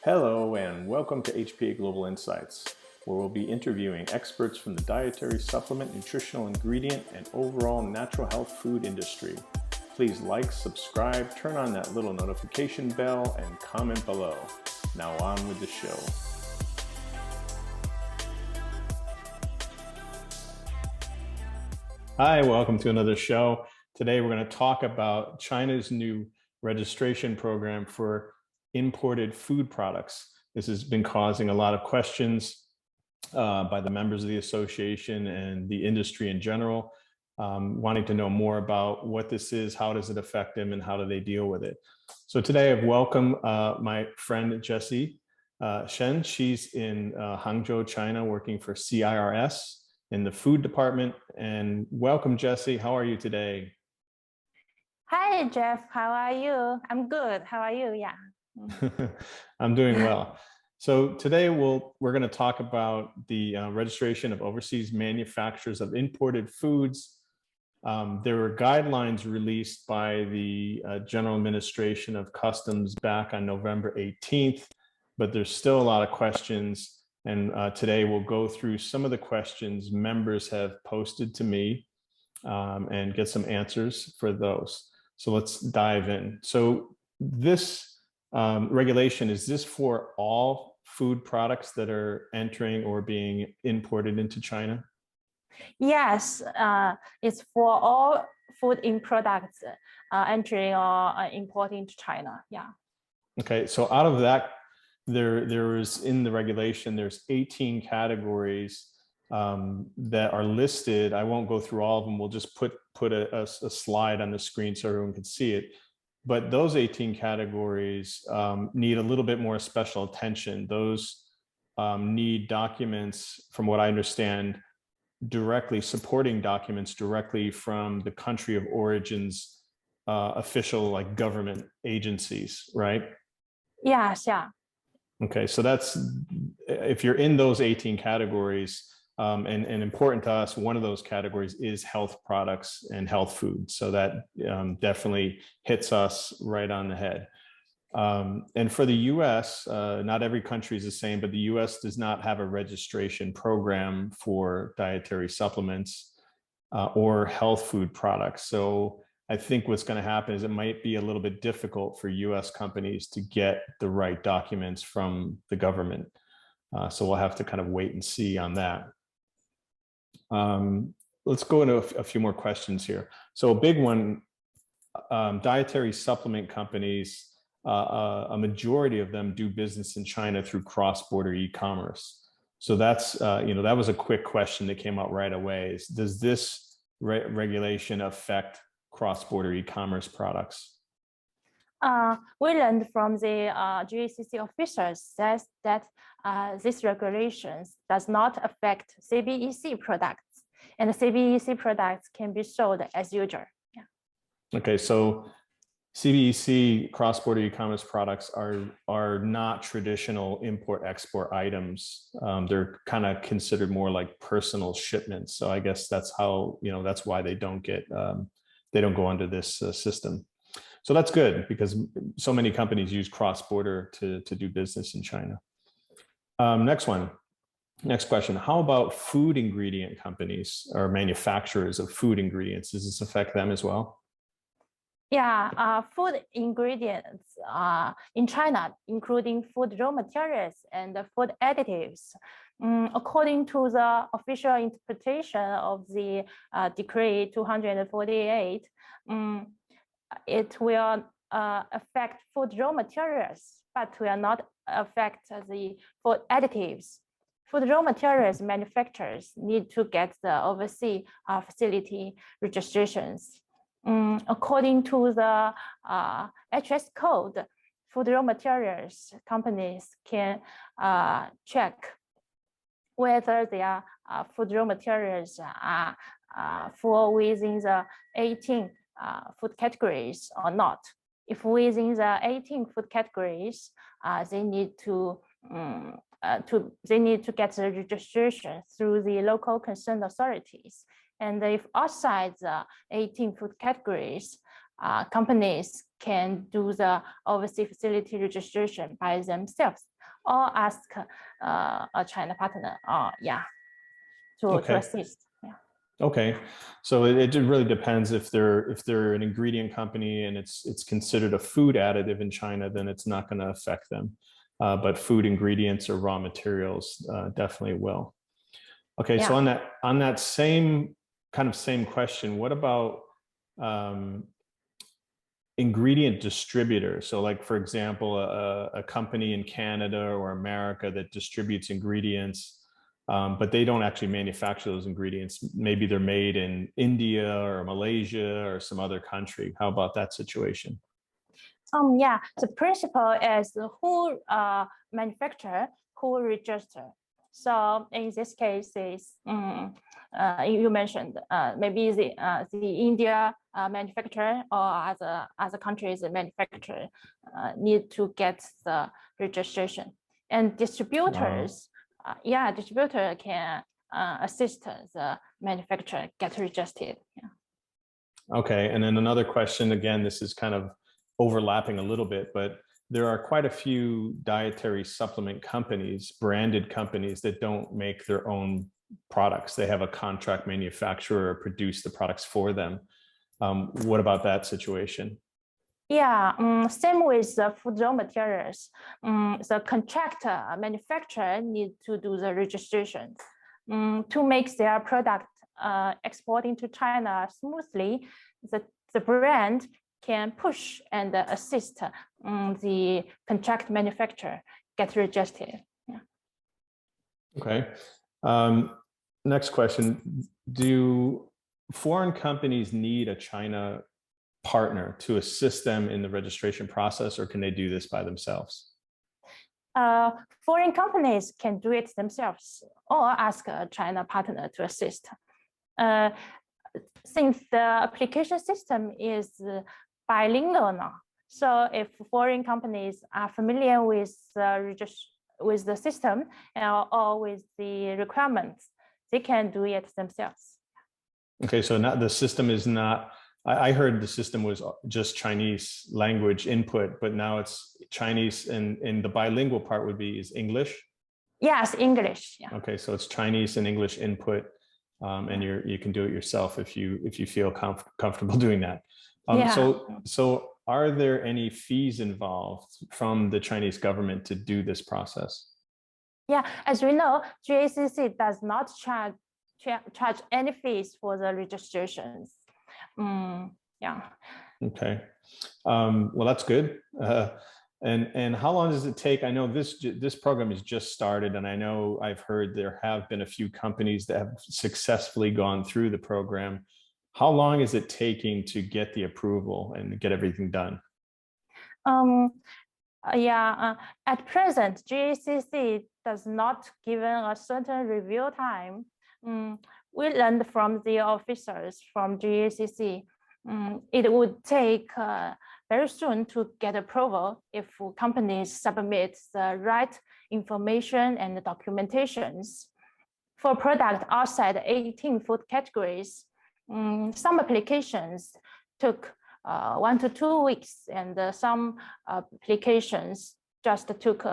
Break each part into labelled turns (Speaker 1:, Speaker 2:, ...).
Speaker 1: Hello and welcome to HPA Global Insights, where we'll be interviewing experts from the dietary supplement, nutritional ingredient, and overall natural health food industry. Please like, subscribe, turn on that little notification bell, and comment below. Now on with the show. Hi, welcome to another show. Today we're going to talk about China's new registration program for imported food products. This has been causing a lot of questions by the members of the association and the industry in general, wanting to know more about what this is, how does it affect them, and how do they deal with it. So today I've welcomed my friend Jessie Shen. She's in Hangzhou, China, working for CIRS in the food department. And welcome, Jessie. How are you today?
Speaker 2: Hi, Jeff. How are you? I'm good. How are you? Yeah.
Speaker 1: I'm doing well. So today we're going to talk about the registration of overseas manufacturers of imported foods. There were guidelines released by the General Administration of Customs back on November 18th, but there's still a lot of questions. And today we'll go through some of the questions members have posted to me and get some answers for those. So let's dive in. So this regulation, is this for all food products that are entering or being imported into China?
Speaker 2: Yes, it's for all food in products entering or importing to China. Yeah.
Speaker 1: Okay, so out of that, there is in the regulation, there's 18 categories that are listed. I won't go through all of them. We'll just put a slide on the screen so everyone can see it. But those 18 categories need a little bit more special attention. Those need documents, from what I understand, supporting documents directly from the country of origin's official, like, government agencies, right?
Speaker 2: Yes, yeah.
Speaker 1: Okay, so that's, if you're in those 18 categories, and important to us, one of those categories is health products and health food. So that definitely hits us right on the head. And for the US, not every country is the same, but the US does not have a registration program for dietary supplements or health food products. So I think what's going to happen is it might be a little bit difficult for US companies to get the right documents from the government. So we'll have to kind of wait and see on that. Let's go into a few more questions here. So a big one, dietary supplement companies, a majority of them do business in China through cross-border e-commerce. So that's, that was a quick question that came out right away. Does this regulation affect cross-border e-commerce products?
Speaker 2: We learned from the GACC officials that this regulations does not affect CBEC products, and the CBEC products can be sold as usual. Yeah.
Speaker 1: Okay, so CBEC cross-border e-commerce products are not traditional import-export items. They're kind of considered more like personal shipments. So I guess that's how, that's why they don't go under this system. So that's good, because so many companies use cross-border to do business in China. Next question. How about food ingredient companies or manufacturers of food ingredients? Does this affect them as well?
Speaker 2: Yeah, food ingredients in China, including food raw materials and food additives. According to the official interpretation of the Decree 248, it will affect food raw materials, but will not affect the food additives. Food raw materials manufacturers need to get the overseas facility registrations. According to the HS code, food raw materials companies can check whether their food raw materials fall within the 18 food categories or not. If within the 18 food categories, they need to get the registration through the local concerned authorities. And if outside the 18 food categories, companies can do the overseas facility registration by themselves or ask a China partner, to assist. Yeah.
Speaker 1: Okay, so it really depends if they're an ingredient company and it's considered a food additive in China, then it's not going to affect them. But food ingredients or raw materials definitely will. Okay, so on that same question, what about ingredient distributors? So like, for example, a company in Canada or America that distributes ingredients, but they don't actually manufacture those ingredients. Maybe they're made in India or Malaysia or some other country. How about that situation?
Speaker 2: Yeah, the principle is who manufacture, who register. So in this case, is you mentioned maybe the India manufacturer or other countries manufacturer need to get the registration, and distributors. Distributor can assist the manufacturer get registered. Yeah.
Speaker 1: Okay, and then another question, again, this is kind of overlapping a little bit, but there are quite a few dietary supplement companies, branded companies that don't make their own products. They have a contract manufacturer produce the products for them. What about that situation?
Speaker 2: Yeah, same with the food raw materials. The contract manufacturer need to do the registration to make their product exporting to China smoothly. The brand can push and assist the contract manufacturer get registered. Yeah.
Speaker 1: Okay. Next question. Do foreign companies need a China partner to assist them in the registration process, or can they do this by themselves?
Speaker 2: Foreign companies can do it themselves or ask a China partner to assist. Since the application system is bilingual now, so if foreign companies are familiar with the system or with the requirements, they can do it themselves. Okay,
Speaker 1: so now the system is not. I heard the system was just Chinese language input, but now it's Chinese, and the bilingual part would be is English.
Speaker 2: Yes, English. Yeah.
Speaker 1: Okay, so it's Chinese and English input, and you can do it yourself if you feel comfortable doing that. So are there any fees involved from the Chinese government to do this process?
Speaker 2: Yeah, as we know, GACC does not charge any fees for the registrations. Yeah.
Speaker 1: Okay. Well, that's good. And how long does it take? I know this program has just started, and I know I've heard there have been a few companies that have successfully gone through the program. How long is it taking to get the approval and get everything done?
Speaker 2: At present, GACC does not give a certain review time. We learned from the officers from GACC. It would take very soon to get approval if companies submit the right information and the documentations. For product outside 18 food categories, some applications took 1 to 2 weeks, and some applications just took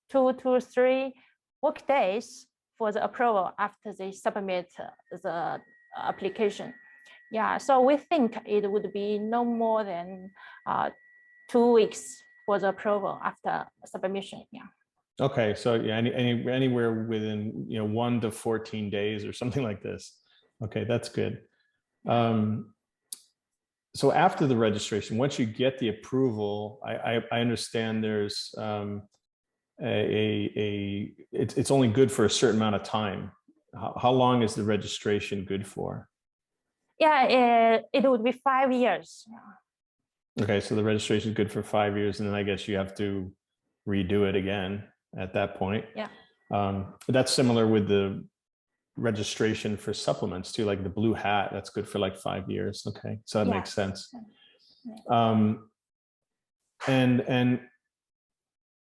Speaker 2: 2 to 3 work days for the approval after they submit the application. Yeah, so we think it would be no more than 2 weeks for the approval after submission. Yeah.
Speaker 1: Okay, so yeah, anywhere within 1 to 14 days or something like this. Okay, that's good. So after the registration, once you get the approval, I understand there's it's only good for a certain amount of time. How long is the registration good for?
Speaker 2: Yeah, it would be 5 years.
Speaker 1: Okay, so the registration is good for 5 years, and then I guess you have to redo it again at that point.
Speaker 2: Yeah.
Speaker 1: That's similar with the registration for supplements too, like the blue hat, that's good for like 5 years. Okay, so that makes sense. And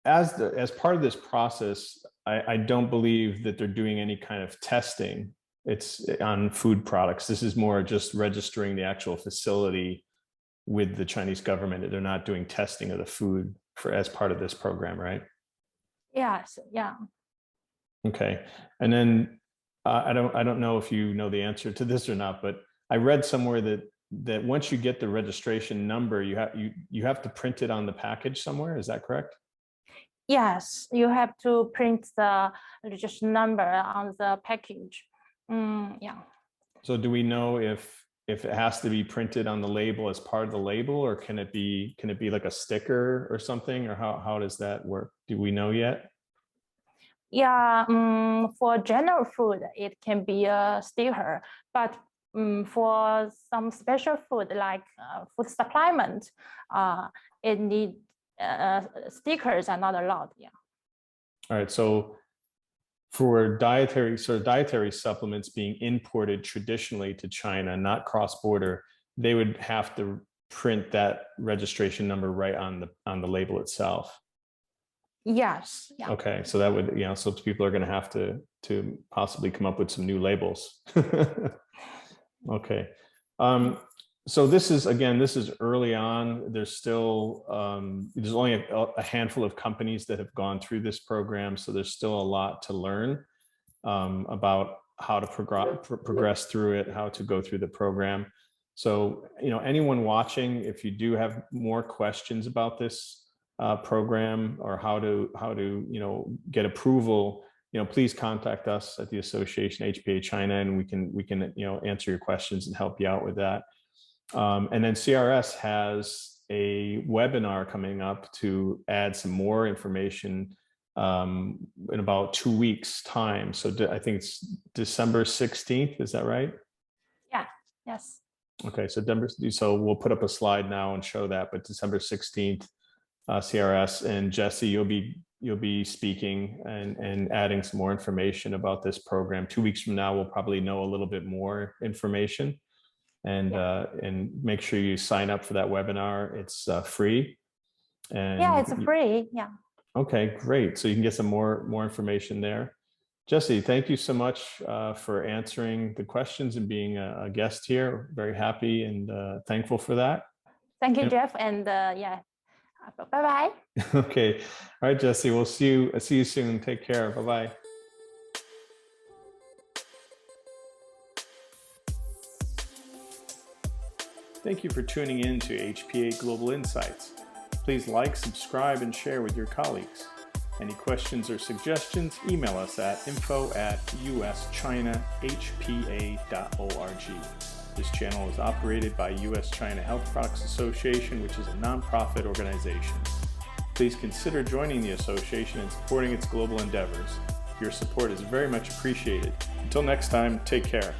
Speaker 1: as part of this process, I don't believe that they're doing any kind of testing. It's on food products. This is more just registering the actual facility with the Chinese government. They're not doing testing of the food as part of this program, right?
Speaker 2: Yes, yeah.
Speaker 1: Okay. And then I don't know if you know the answer to this or not, but I read somewhere that once you get the registration number, you have to print it on the package somewhere. Is that correct?
Speaker 2: Yes, you have to print the registration number on the package. Yeah.
Speaker 1: So do we know if it has to be printed on the label as part of the label, or can it be like a sticker or something, or how does that work? Do we know yet?
Speaker 2: Yeah, for general food, it can be a sticker, but for some special food like food supplement, it need stickers are not allowed. Yeah.
Speaker 1: All right. So for dietary supplements being imported traditionally to China, not cross-border, they would have to print that registration number right on the label itself.
Speaker 2: Yes. Yeah.
Speaker 1: Okay, so that would, so people are going to have to possibly come up with some new labels. Okay. So this is early on. There's still there's only a handful of companies that have gone through this program, so there's still a lot to learn about how to progress through it, how to go through the program. So anyone watching, if you do have more questions about this program, or how to get approval, please contact us at the association HPA China, and we can answer your questions and help you out with that. And then CRS has a webinar coming up to add some more information in about 2 weeks time. So I think it's December 16th. Is that right?
Speaker 2: Yeah. Yes.
Speaker 1: Okay. So we'll put up a slide now and show that, but December 16th, CRS, and Jessie, you'll be speaking and adding some more information about this program. 2 weeks from now, we'll probably know a little bit more information, and make sure you sign up for that webinar. It's free. And
Speaker 2: yeah, it's free. Yeah.
Speaker 1: Okay, great. So you can get some more information there. Jessie, thank you so much for answering the questions and being a guest here. Very happy and thankful for that.
Speaker 2: Thank you, Jeff. And yeah, bye-bye.
Speaker 1: Okay. All right, Jessie, we'll see you soon. Take care. Bye-bye. Thank you for tuning in to HPA Global Insights. Please like, subscribe, and share with your colleagues. Any questions or suggestions, email us at info@uschinahpa.org. This channel is operated by US China Health Products Association, which is a nonprofit organization. Please consider joining the association and supporting its global endeavors. Your support is very much appreciated. Until next time, take care.